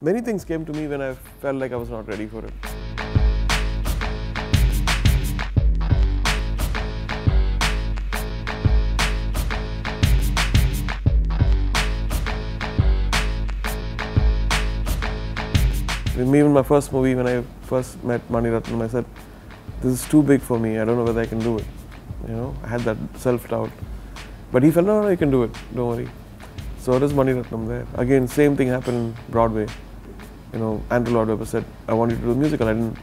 Many things came to me when I felt like I was not ready for it. Even my first movie, when I first met Mani Ratnam, I said, this is too big for me, I don't know whether I can do it. I had that self-doubt. But he felt, no, you can do it, don't worry. So it is Mani Ratnam there. Again, same thing happened in Broadway. Andrew Lloyd Webber said, I want you to do a musical. I didn't,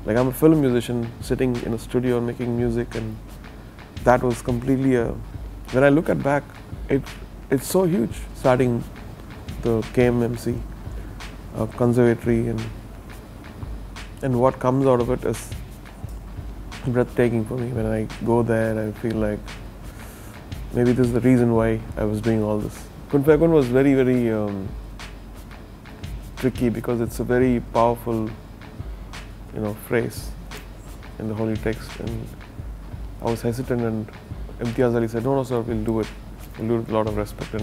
I'm a film musician sitting in a studio and making music, and that was completely when I look at back, it's so huge, starting the KMMC, conservatory, and what comes out of it is breathtaking for me. When I go there, I feel like maybe this is the reason why I was doing all this. Quint was very, very tricky because it's a very powerful, phrase in the holy text, and I was hesitant, and Imtiaz Ali said, no, sir, we'll do it. We'll do it with a lot of respect,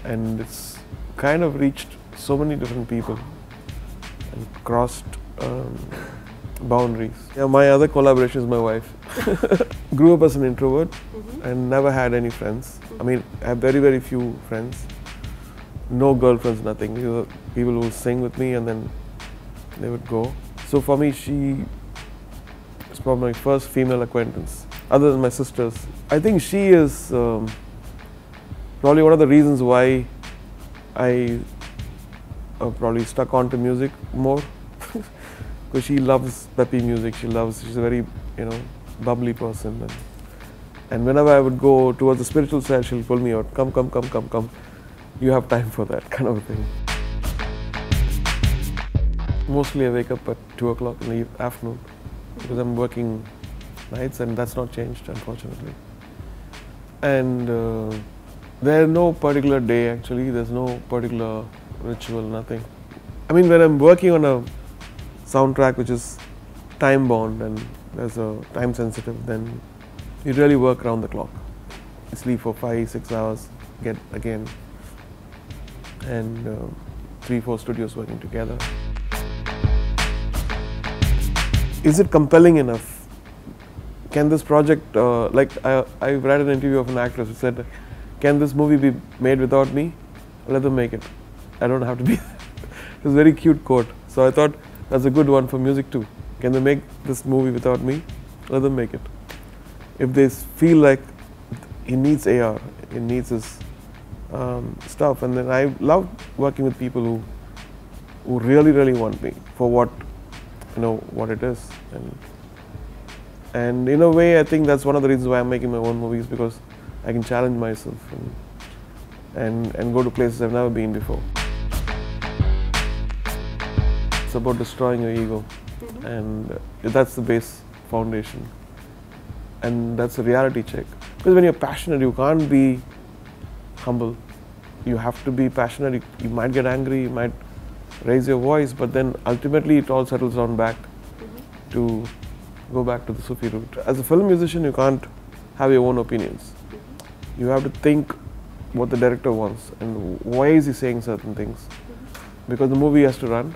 and it's kind of reached so many different people and crossed boundaries. Yeah, my other collaboration is my wife. Grew up as an introvert and never had any friends. I mean, I have very, very few friends. No girlfriends, nothing. People who sing with me and then they would go. So for me, she is probably my first female acquaintance, other than my sisters. I think she is probably one of the reasons why I probably stuck on to music more. Because she loves peppy music. She's a very, bubbly person. And whenever I would go towards the spiritual side, she'll pull me out. Come. You have time for that, kind of a thing. Mostly I wake up at 2 o'clock in the afternoon because I'm working nights, and that's not changed, unfortunately. And there's no particular day, actually. There's no particular ritual, nothing. I mean, when I'm working on a soundtrack which is time bound and there's a time sensitive, then you really work around the clock. You sleep for 5-6 hours, get again, and 3-4 studios working together. Is it compelling enough? Can this project, I read an interview of an actress who said, can this movie be made without me? Let them make it. I don't have to be there. It was a very cute quote. So I thought that's a good one for music too. Can they make this movie without me? Let them make it. If they feel like he needs AR, he needs his stuff, and then I love working with people who really, really want me for what it is, and in a way I think that's one of the reasons why I'm making my own movies, because I can challenge myself and go to places I've never been before. It's about destroying your ego, and that's the base foundation, and that's a reality check. Because when you're passionate, you can't be humble. You have to be passionate. You might get angry, you might raise your voice, but then ultimately it all settles down back to go back to the Sufi route. As a film musician, you can't have your own opinions. You have to think what the director wants and why is he saying certain things. Because the movie has to run.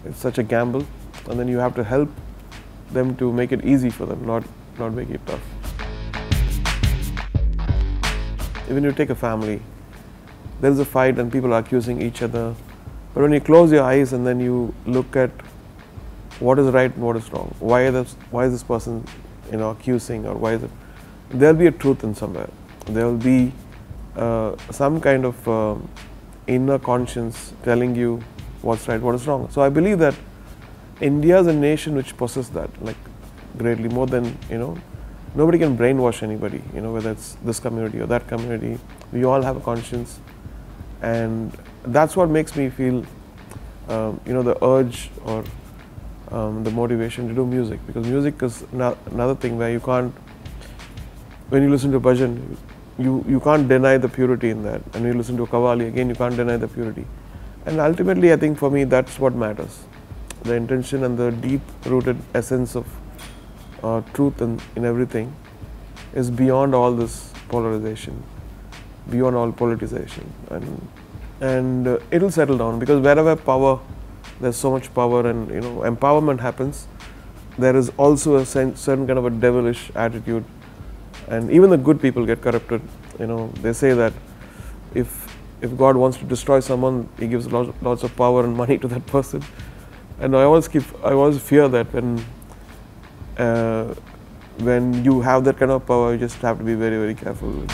It's such a gamble, and then you have to help them to make it easy for them, not make it tough. Even you take a family, there's a fight and people are accusing each other. But when you close your eyes and then you look at what is right and what is wrong, why is this person accusing, or why is it, there'll be a truth in somewhere. There will be some kind of inner conscience telling you what's right, what is wrong. So I believe that India is a nation which possesses that, greatly more than, nobody can brainwash anybody, whether it's this community or that community. We all have a conscience, and that's what makes me feel, the urge or the motivation to do music. Because music is another thing where you can't, when you listen to bhajan, you can't deny the purity in that. And when you listen to Qawwali, again, you can't deny the purity. And ultimately, I think for me, that's what matters. The intention and the deep-rooted essence of truth in everything is beyond all this polarization, beyond all politicization. And and it'll settle down, because wherever power, there's so much power, and empowerment happens, there is also a certain kind of a devilish attitude, and even the good people get corrupted. They say that if God wants to destroy someone, He gives lots of power and money to that person. And I always fear that when you have that kind of power, you just have to be very, very careful.